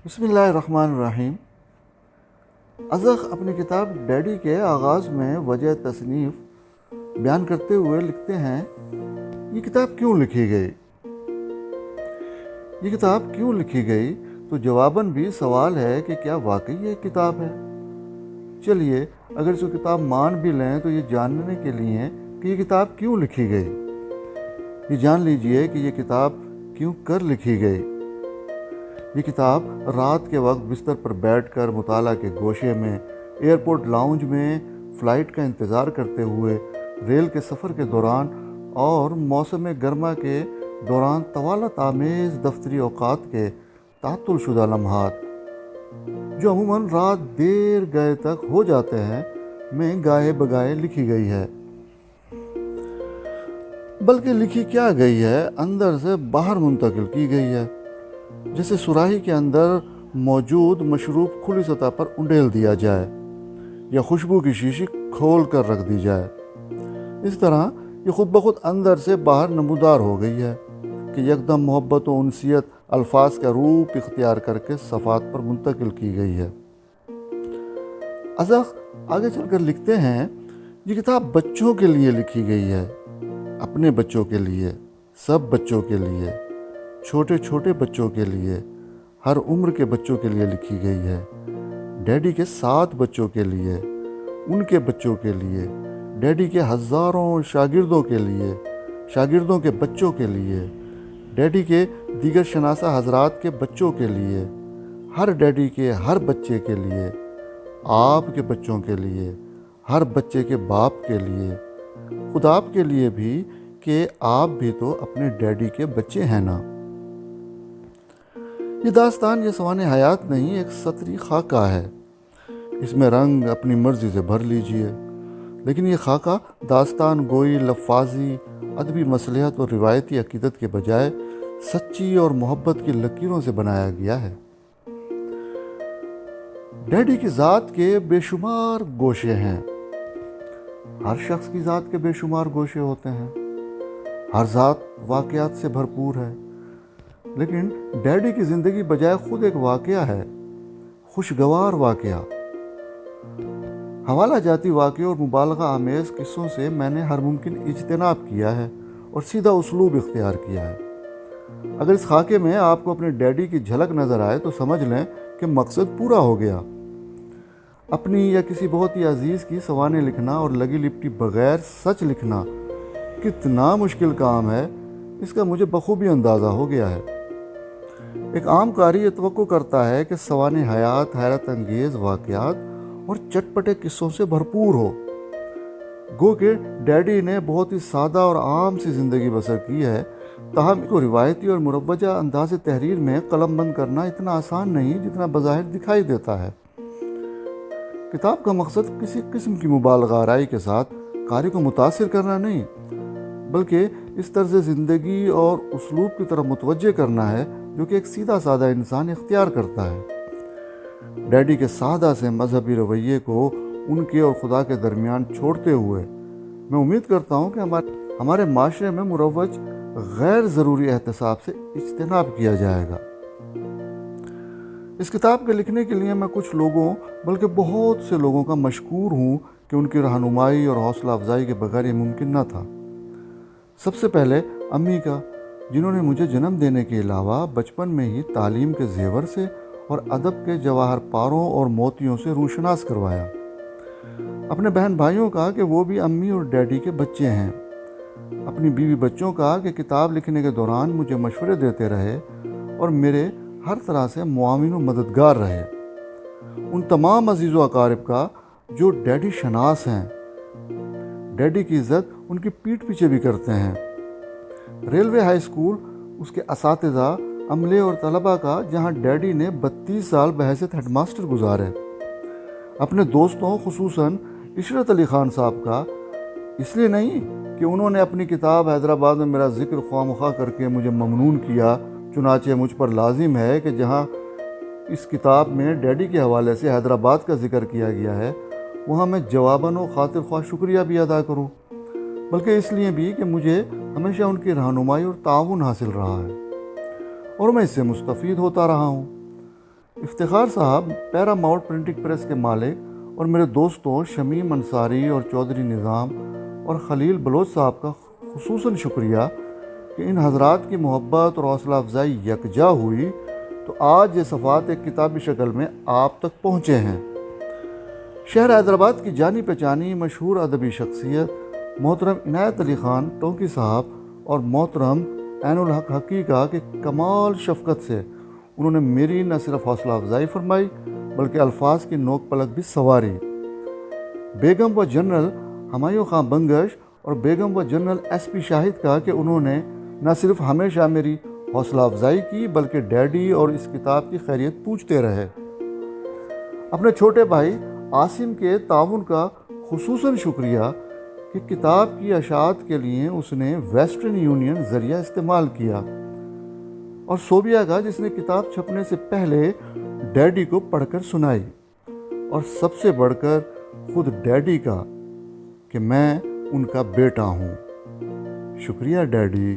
بسم اللہ الرحمن الرحیم۔ ازخ اپنی کتاب ڈیڈی کے آغاز میں وجہ تصنیف بیان کرتے ہوئے لکھتے ہیں، یہ کتاب کیوں لکھی گئی؟ یہ کتاب کیوں لکھی گئی تو جواباً بھی سوال ہے کہ کیا واقعی یہ کتاب ہے؟ چلیے اگر اس کو کتاب مان بھی لیں تو یہ جاننے کے لیے کہ یہ کتاب کیوں لکھی گئی، یہ جان لیجئے کہ یہ کتاب کیوں کر لکھی گئی۔ یہ کتاب رات کے وقت بستر پر بیٹھ کر مطالعہ کے گوشے میں، ایئرپورٹ لاؤنج میں فلائٹ کا انتظار کرتے ہوئے، ریل کے سفر کے دوران اور موسم گرما کے دوران طوالت آمیز دفتری اوقات کے تعطل شدہ لمحات، جو عموماً رات دیر گئے تک ہو جاتے ہیں، میں گائے بگائے لکھی گئی ہے۔ بلکہ لکھی کیا گئی ہے، اندر سے باہر منتقل کی گئی ہے، جیسے سراہی کے اندر موجود مشروب کھلی سطح پر انڈیل دیا جائے یا خوشبو کی شیشی کھول کر رکھ دی جائے۔ اس طرح یہ خود بخود اندر سے باہر نمودار ہو گئی ہے کہ یکدم محبت و انسیت الفاظ کا روپ اختیار کر کے صفحات پر منتقل کی گئی ہے۔ ازخ آگے چل کر لکھتے ہیں، یہ کتاب بچوں کے لیے لکھی گئی ہے، اپنے بچوں کے لیے، سب بچوں کے لیے، چھوٹے چھوٹے بچوں کے لیے، ہر عمر کے بچوں کے لیے لکھی گئی ہے۔ ڈیڈی کے 7 بچوں کے لیے، ان کے بچوں کے لیے، ڈیڈی کے ہزاروں شاگردوں کے لیے، شاگردوں کے بچوں کے لیے، ڈیڈی کے دیگر شناسہ حضرات کے بچوں کے لیے، ہر ڈیڈی کے ہر بچے کے لیے، آپ کے بچوں کے لیے، ہر بچے کے باپ کے لیے، خود آپ کے لیے بھی کہ آپ بھی تو اپنے ڈیڈی کے بچے ہیں نا۔ یہ داستان یہ سوانح حیات نہیں، ایک سطری خاکہ ہے۔ اس میں رنگ اپنی مرضی سے بھر لیجئے، لیکن یہ خاکہ داستان گوئی، لفاظی، ادبی مصلحت اور روایتی عقیدت کے بجائے سچی اور محبت کی لکیروں سے بنایا گیا ہے۔ ڈیڈی کی ذات کے بے شمار گوشے ہیں، ہر شخص کی ذات کے بے شمار گوشے ہوتے ہیں، ہر ذات واقعات سے بھرپور ہے، لیکن ڈیڈی کی زندگی بجائے خود ایک واقعہ ہے، خوشگوار واقعہ۔ حوالہ جاتی واقعوں اور مبالغہ آمیز قصوں سے میں نے ہر ممکن اجتناب کیا ہے اور سیدھا اسلوب اختیار کیا ہے۔ اگر اس خاکے میں آپ کو اپنے ڈیڈی کی جھلک نظر آئے تو سمجھ لیں کہ مقصد پورا ہو گیا۔ اپنی یا کسی بہت ہی عزیز کی سوانح لکھنا اور لگی لپٹی بغیر سچ لکھنا کتنا مشکل کام ہے، اس کا مجھے بخوبی اندازہ ہو گیا ہے۔ ایک عام قاری یہ توقع کرتا ہے کہ سوانح حیات حیرت انگیز واقعات اور چٹپٹے قصوں سے بھرپور ہو۔ گو کہ ڈیڈی نے بہت ہی سادہ اور عام سی زندگی بسر کی ہے، تاہم اس کو روایتی اور مروجہ انداز تحریر میں قلم بند کرنا اتنا آسان نہیں جتنا بظاہر دکھائی دیتا ہے۔ کتاب کا مقصد کسی قسم کی مبالغہ آرائی کے ساتھ قاری کو متاثر کرنا نہیں، بلکہ اس طرز زندگی اور اسلوب کی طرف متوجہ کرنا ہے جو کہ ایک سیدھا سادہ انسان اختیار کرتا ہے۔ ڈیڈی کے سادہ سے مذہبی رویے کو ان کے اور خدا کے درمیان چھوڑتے ہوئے میں امید کرتا ہوں کہ ہمارے معاشرے میں مروج غیر ضروری احتساب سے اجتناب کیا جائے گا۔ اس کتاب کے لکھنے کے لیے میں کچھ لوگوں بلکہ بہت سے لوگوں کا مشکور ہوں کہ ان کی رہنمائی اور حوصلہ افزائی کے بغیر یہ ممکن نہ تھا۔ سب سے پہلے امی کا، جنہوں نے مجھے جنم دینے کے علاوہ بچپن میں ہی تعلیم کے زیور سے اور ادب کے جواہر پاروں اور موتیوں سے روشناس کروایا۔ اپنے بہن بھائیوں کا کہ وہ بھی امی اور ڈیڈی کے بچے ہیں۔ اپنی بیوی بچوں کا کہ کتاب لکھنے کے دوران مجھے مشورے دیتے رہے اور میرے ہر طرح سے معاون و مددگار رہے۔ ان تمام عزیز و اقارب کا جو ڈیڈی شناس ہیں، ڈیڈی کی عزت ان کی پیٹھ پیچھے بھی کرتے ہیں۔ ریلوے ہائی اسکول، اس کے اساتذہ، عملے اور طلباء کا جہاں ڈیڈی نے 32 سال بحیثیت ہیڈ ماسٹر گزارے۔ اپنے دوستوں خصوصاً عشرت علی خان صاحب کا، اس لیے نہیں کہ انہوں نے اپنی کتاب حیدرآباد میں میرا ذکر خواہ مخواہ کر کے مجھے ممنون کیا، چنانچہ مجھ پر لازم ہے کہ جہاں اس کتاب میں ڈیڈی کے حوالے سے حیدرآباد کا ذکر کیا گیا ہے وہاں میں جواباً و خاطر خواہ شکریہ بھی ادا کروں، بلکہ اس لیے بھی کہ مجھے ہمیشہ ان کی رہنمائی اور تعاون حاصل رہا ہے اور میں اس سے مستفید ہوتا رہا ہوں۔ افتخار صاحب پیراماؤنٹ پرنٹنگ پریس کے مالک اور میرے دوستوں شمیم انصاری اور چودھری نظام اور خلیل بلوچ صاحب کا خصوصاً شکریہ کہ ان حضرات کی محبت اور حوصلہ افزائی یکجا ہوئی تو آج یہ صفحات ایک کتابی شکل میں آپ تک پہنچے ہیں۔ شہر حیدرآباد کی جانی پہچانی مشہور ادبی شخصیت محترم عنایت علی خان ٹونکی صاحب اور محترم عین الحق حقیقہ کے کمال شفقت سے انہوں نے میری نہ صرف حوصلہ افزائی فرمائی بلکہ الفاظ کی نوک پلک بھی سنواری۔ بیگم و جنرل ہمایوں خان بنگش اور بیگم و جنرل ایس پی شاہد کا کہ انہوں نے نہ صرف ہمیشہ میری حوصلہ افزائی کی بلکہ ڈیڈی اور اس کتاب کی خیریت پوچھتے رہے۔ اپنے چھوٹے بھائی عاصم کے تعاون کا خصوصاً شکریہ کہ کتاب کی اشاعت کے لیے اس نے ویسٹرن یونین ذریعہ استعمال کیا، اور صوبیہ کا جس نے کتاب چھپنے سے پہلے ڈیڈی کو پڑھ کر سنائی، اور سب سے بڑھ کر خود ڈیڈی کا کہ میں ان کا بیٹا ہوں۔ شکریہ ڈیڈی۔